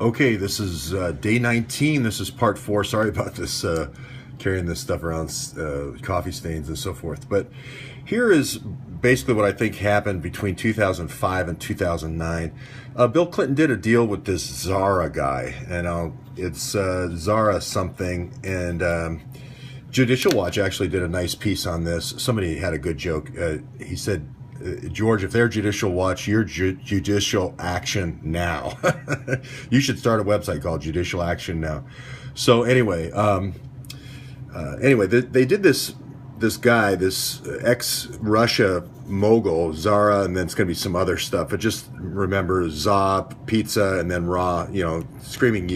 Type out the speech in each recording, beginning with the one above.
Okay, this is day 19. This is part 4. Sorry about this, carrying this stuff around, coffee stains and so forth. But here is basically what I think happened between 2005 and 2009. Bill Clinton did a deal with this Zara guy, and it's Zara something, and Judicial Watch actually did a nice piece on this. Somebody had a good joke. He said, George, if they're Judicial Watch, you're Judicial Action Now. You should start a website called Judicial Action Now. So anyway, they did this guy, this ex-Russia mogul, Zara, and then it's going to be some other stuff. But just remember, za, pizza, and then ra, screaming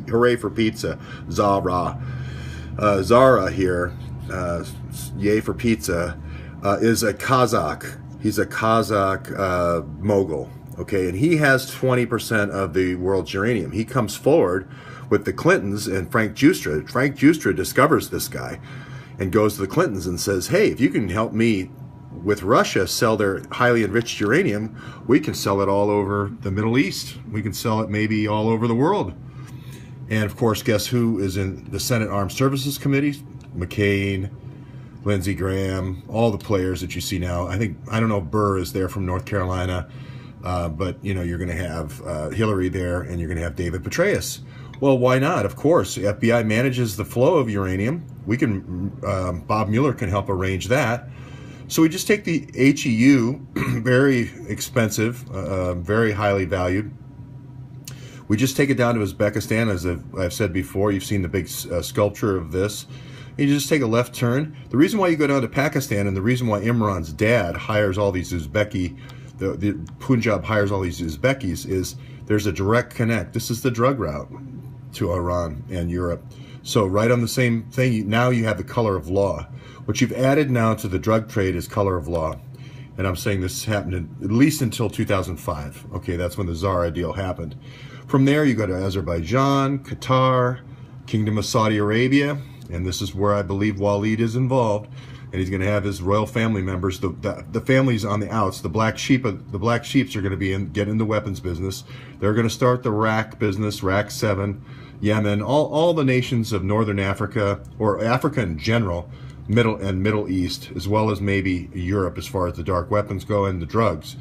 hooray for pizza, Zara. Zara here, yay for pizza, is a Kazak. He's a Kazak mogul, okay? And he has 20% of the world's uranium. He comes forward with the Clintons and Frank Giustra. Frank Giustra discovers this guy and goes to the Clintons and says, hey, if you can help me with Russia sell their highly enriched uranium, we can sell it all over the Middle East. We can sell it maybe all over the world. And of course, guess who is in the Senate Armed Services Committee? McCain, Lindsey Graham, all the players that you see now. I don't know if Burr is there from North Carolina, but you're going to have Hillary there, and you're going to have David Petraeus. Well, why not? Of course, the FBI manages the flow of uranium. We can, Bob Mueller can help arrange that. So we just take the HEU, very expensive, very highly valued. We just take it down to Uzbekistan, as I've said before. You've seen the big sculpture of this. You just take a left turn. The reason why you go down to Pakistan, and the reason why Imran's dad hires all these Uzbeki, the Punjab hires all these Uzbekis, is there's a direct connect. This is the drug route to Iran and Europe. So right on the same thing, now you have the color of law. What you've added now to the drug trade is color of law. And I'm saying this happened at least until 2005. Okay, that's when the Zara deal happened. From there, you go to Azerbaijan, Qatar, Kingdom of Saudi Arabia, and this is where I believe Waleed is involved, and he's going to have his royal family members. The families on the outs, the black sheeps are going to be get in the weapons business. They're going to start the RAC business, RAC 7, Yemen, all the nations of Northern Africa, or Africa in general, Middle East, as well as maybe Europe as far as the dark weapons go and the drugs.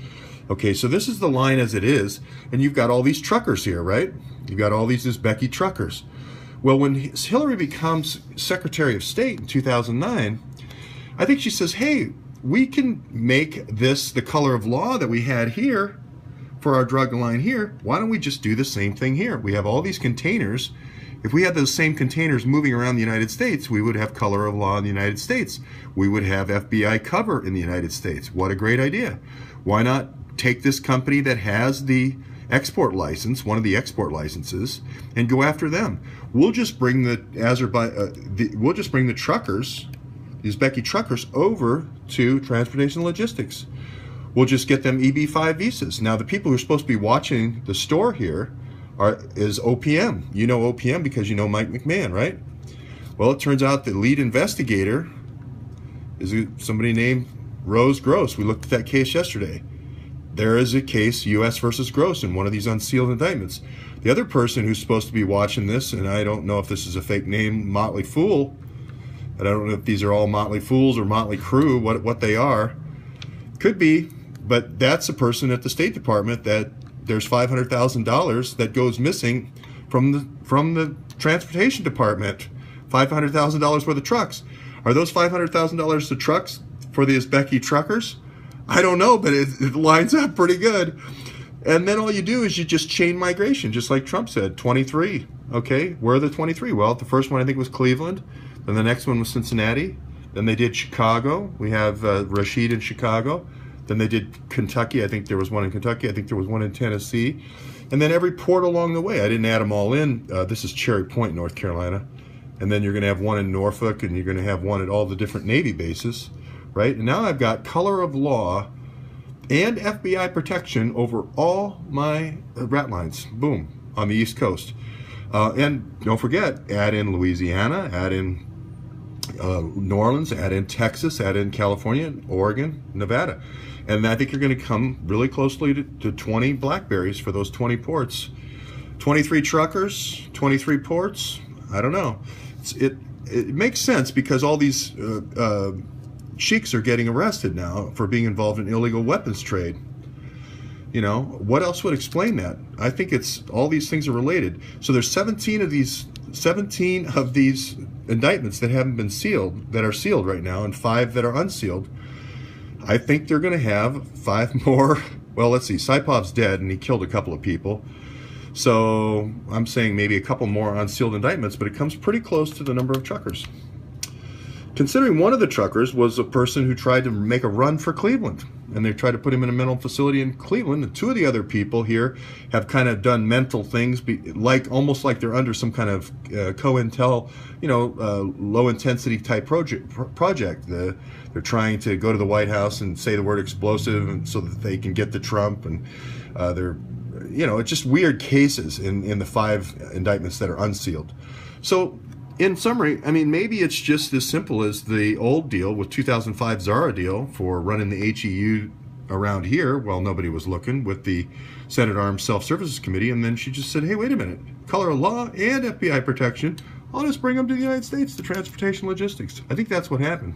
Okay, so this is the line as it is, and you've got all these truckers here, right? You've got all these Uzbeki truckers. Well, when Hillary becomes Secretary of State in 2009, I think she says, hey, we can make this the color of law that we had here for our drug line here. Why don't we just do the same thing here? We have all these containers. If we had those same containers moving around the United States, we would have color of law in the United States. We would have FBI cover in the United States. What a great idea. Why not take this company that has the export license, one of the export licenses, and go after them? We'll just bring the truckers, the Uzbeki truckers, over to transportation logistics. We'll just get them EB-5 visas. Now, the people who are supposed to be watching the store here is OPM. You know OPM because you know Mike McMahon, right? Well, it turns out the lead investigator is somebody named Rose Gross. We looked at that case yesterday. There is a case, U.S. versus Gross, in one of these unsealed indictments. The other person who's supposed to be watching this, and I don't know if this is a fake name, Motley Fool, and I don't know if these are all Motley Fools or Motley Crew, what they are. Could be, but that's a person at the State Department that there's $500,000 that goes missing from the Transportation Department. $500,000 worth of trucks. Are those $500,000 the trucks for the Uzbeki truckers? I don't know, but it lines up pretty good. And then all you do is you just chain migration, just like Trump said, 23. Okay, where are the 23? Well, the first one I think was Cleveland. Then the next one was Cincinnati. Then they did Chicago. We have Rashid in Chicago. Then they did Kentucky. I think there was one in Kentucky. I think there was one in Tennessee. And then every port along the way. I didn't add them all in. This is Cherry Point, North Carolina. And then you're going to have one in Norfolk, and you're going to have one at all the different Navy bases. Right? And now I've got color of law and FBI protection over all my rat lines. Boom. On the East Coast. And don't forget, add in Louisiana, add in New Orleans, add in Texas, add in California, Oregon, Nevada. And I think you're going to come really closely to 20 blackberries for those 20 ports. 23 truckers, 23 ports. I don't know. It makes sense because all these sheiks are getting arrested now for being involved in illegal weapons trade. You know, what else would explain that? I think it's all these things are related. So there's 17 of these indictments that haven't been sealed, that are sealed right now, and 5 that are unsealed. I think they're going to have 5 more. Well, let's see. Saipov's dead, and he killed a couple of people. So I'm saying maybe a couple more unsealed indictments, but it comes pretty close to the number of truckers. Considering one of the truckers was a person who tried to make a run for Cleveland, and they tried to put him in a mental facility in Cleveland, and 2 of the other people here have kind of done mental things, almost like they're under some kind of COINTEL, low intensity type project. They're trying to go to the White House and say the word explosive, and so that they can get to Trump, and it's just weird cases in the 5 indictments that are unsealed. So, in summary, I mean, maybe it's just as simple as the old deal with 2005 Zara deal for running the HEU around here while nobody was looking with the Senate Armed Self-Services Committee, and then she just said, hey, wait a minute, color of law and FBI protection, I'll just bring them to the United States, the transportation logistics. I think that's what happened.